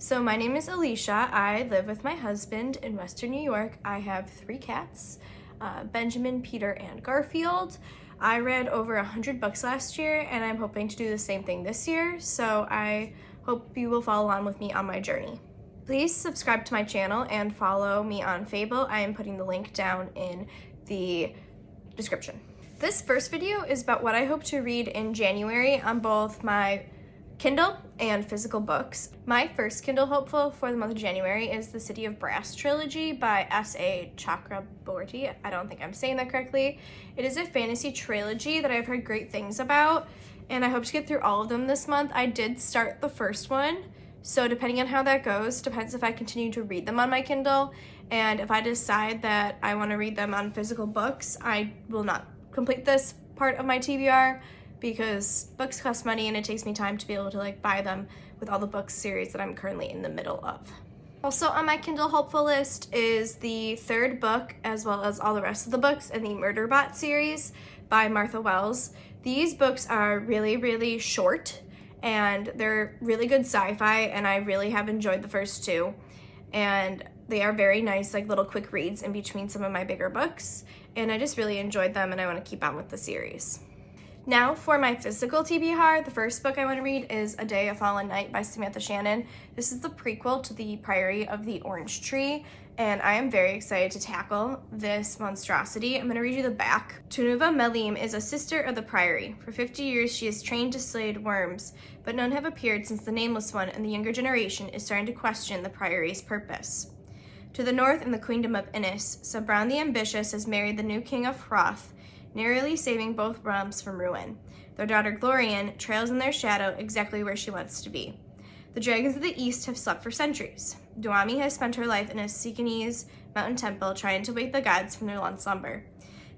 So my name is Alicia. I live with my husband in Western New York. I have 3 cats, Benjamin, Peter, and Garfield. I read over 100 books last year, and I'm hoping to do the same thing this year, so I hope you will follow on with me on my journey. Please subscribe to my channel and follow me on Fable. I am putting the link down in the description. This first video is about what I hope to read in January on both my Kindle and physical books. My first Kindle hopeful for the month of January is the City of Brass trilogy by S.A. Chakraborty. I don't think I'm saying that correctly. It is a fantasy trilogy that I've heard great things about, and I hope to get through all of them this month. I did start the first one, so depending on how that goes, depends if I continue to read them on my Kindle, and if I decide that I want to read them on physical books, I will not complete this part of my TBR, because books cost money and it takes me time to be able to buy them with all the books series that I'm currently in the middle of. Also on my Kindle hopeful list is the third book, as well as all the rest of the books in the Murderbot series by Martha Wells. These books are really, really short, and they're really good sci-fi, and I really have enjoyed the first 2. And they are very nice, little quick reads in between some of my bigger books, and I just really enjoyed them, and I want to keep on with the series. Now for my physical TBR, the first book I want to read is A Day, a Fallen Night by Samantha Shannon. This is the prequel to the Priory of the Orange Tree, and I am very excited to tackle this monstrosity. I'm going to read you the back. Tunuva Melim is a sister of the Priory. For 50 years she is trained to slay worms, but none have appeared since the Nameless One and the younger generation is starting to question the Priory's purpose. To the north, in the Queendom of Innis, Sabran the Ambitious has married the new king of Hroth, narrowly saving both realms from ruin. Their daughter Glorian trails in their shadow exactly where she wants to be. The dragons of the east have slept for centuries. Duami has spent her life in a Sikanese mountain temple trying to wake the gods from their long slumber.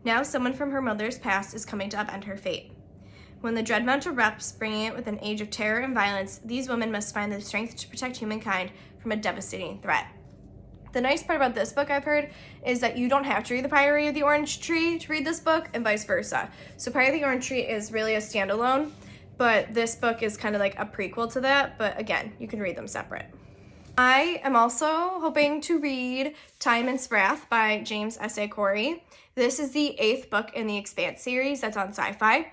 Now someone from her mother's past is coming to upend her fate. When the Dreadmount erupts, bringing it with an age of terror and violence, these women must find the strength to protect humankind from a devastating threat. The nice part about this book, I've heard, is that you don't have to read The Priory of the Orange Tree to read this book, and vice versa. So Priory of the Orange Tree is really a standalone, but this book is kind of like a prequel to that, but again, you can read them separate. I am also hoping to read Time and Sprath by James S.A. Corey. This is the 8th book in the Expanse series that's on sci-fi,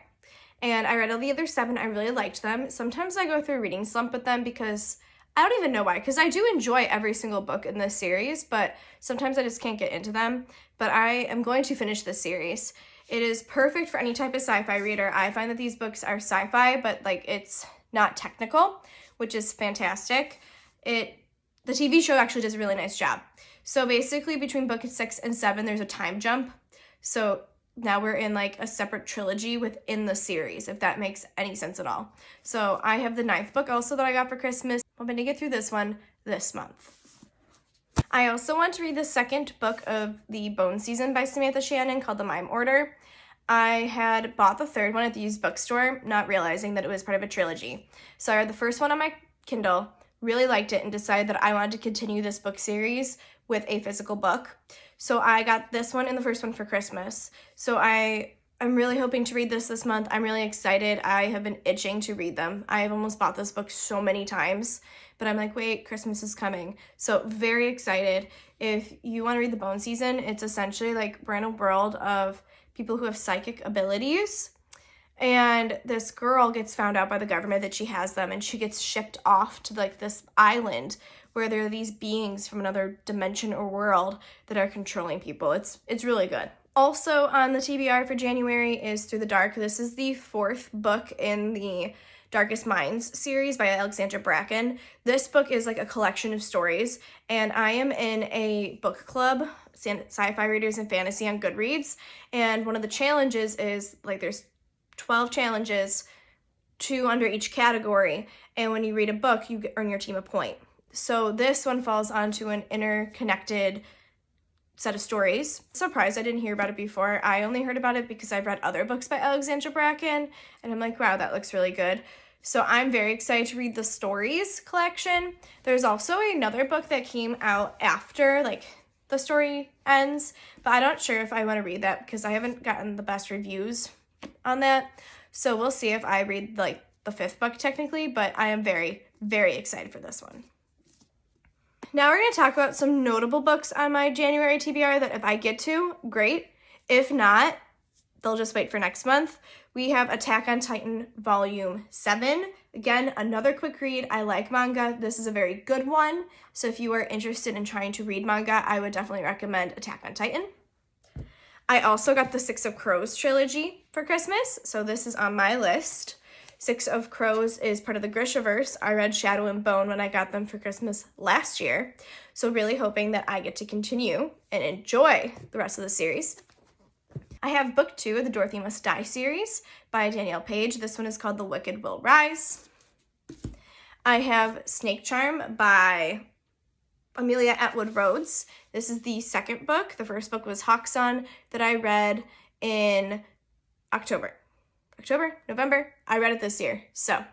and I read all the other 7. I really liked them. Sometimes I go through a reading slump with them because I don't even know why, because I do enjoy every single book in this series, but sometimes I just can't get into them. But I am going to finish this series. It is perfect for any type of sci-fi reader. I find that these books are sci-fi, but it's not technical, which is fantastic. The TV show actually does a really nice job. So basically between book 6 and 7, there's a time jump. So now we're in a separate trilogy within the series, if that makes any sense at all. So I have the 9th book also that I got for Christmas. I'm going to get through this one this month. I also want to read the 2nd book of the Bone Season by Samantha Shannon, called The Mime Order. I had bought the 3rd one at the used bookstore, not realizing that it was part of a trilogy. So I read the first one on my Kindle, really liked it, and decided that I wanted to continue this book series with a physical book. So I got this one and the first one for Christmas. So I'm really hoping to read this month. I'm really excited. I have been itching to read them. I have almost bought this book so many times, but I'm like, wait, Christmas is coming. So very excited. If you want to read The Bone Season, it's essentially we're in a world of people who have psychic abilities, and this girl gets found out by the government that she has them, and she gets shipped off to this island where there are these beings from another dimension or world that are controlling people. It's really good. Also on the TBR for January is Through the Dark. This is the 4th book in the Darkest Minds series by Alexandra Bracken. This book is a collection of stories, and I am in a book club, sci-fi readers and fantasy on Goodreads, and one of the challenges is there's 12 challenges, 2 under each category, and when you read a book, you earn your team a point. So this one falls onto an interconnected set of stories. Surprised I didn't hear about it before. I only heard about it because I've read other books by Alexandra Bracken, and I'm like, wow, that looks really good. So I'm very excited to read the stories collection. There's also another book that came out after the story ends, but I'm not sure if I want to read that because I haven't gotten the best reviews on that. So we'll see if I read the 5th book technically, but I am very, very excited for this one. Now we're going to talk about some notable books on my January TBR that if I get to, great. If not, they'll just wait for next month. We have Attack on Titan Volume 7. Again, another quick read. I like manga. This is a very good one. So if you are interested in trying to read manga, I would definitely recommend Attack on Titan. I also got the Six of Crows trilogy for Christmas, so this is on my list. Six of Crows is part of the Grishaverse. I read Shadow and Bone when I got them for Christmas last year, so really hoping that I get to continue and enjoy the rest of the series. I have book 2 of the Dorothy Must Die series by Danielle Page. This one is called The Wicked Will Rise. I have Snake Charm by Amelia Atwood Rhodes. This is the second book. The first book was Hawk Sun that I read in November. I read it this year, so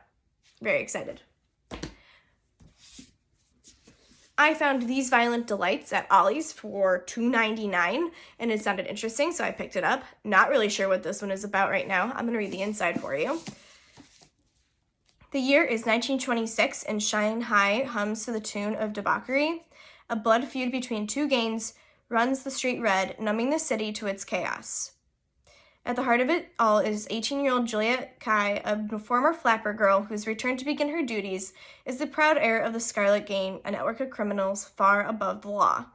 very excited. I found These Violent Delights at Ollie's for $2.99, and it sounded interesting, so I picked it up. Not really sure what this one is about right now. I'm going to read the inside for you. The year is 1926, and Shanghai hums to the tune of debauchery. A blood feud between two gangs runs the street red, numbing the city to its chaos. At the heart of it all is 18-year-old Juliet Kai, a former flapper girl who's returned to begin her duties, is the proud heir of the Scarlet Gang, a network of criminals far above the law.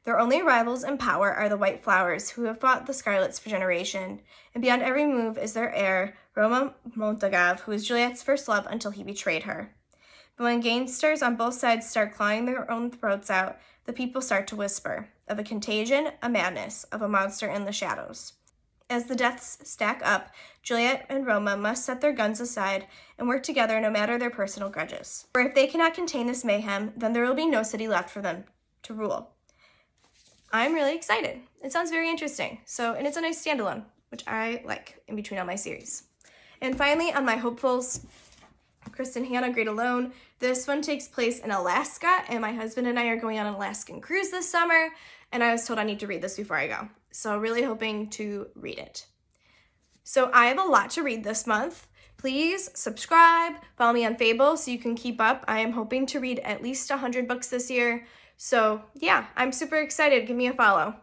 Their only rivals in power are the White Flowers, who have fought the Scarlets for generations, and beyond every move is their heir, Roma Montagav, who is Juliet's first love until he betrayed her. But when gangsters on both sides start clawing their own throats out, the people start to whisper of a contagion, a madness, of a monster in the shadows. As the deaths stack up, Juliet and Roma must set their guns aside and work together no matter their personal grudges. For if they cannot contain this mayhem, then there will be no city left for them to rule. I'm really excited. It sounds very interesting. And it's a nice standalone, which I like in between all my series. And finally, on my hopefuls, Kristen Hanna, Great Alone. This one takes place in Alaska, and my husband and I are going on an Alaskan cruise this summer, and I was told I need to read this before I go. So really hoping to read it. So I have a lot to read this month. Please subscribe, follow me on Fable so you can keep up. I am hoping to read at least 100 books this year. So yeah, I'm super excited. Give me a follow.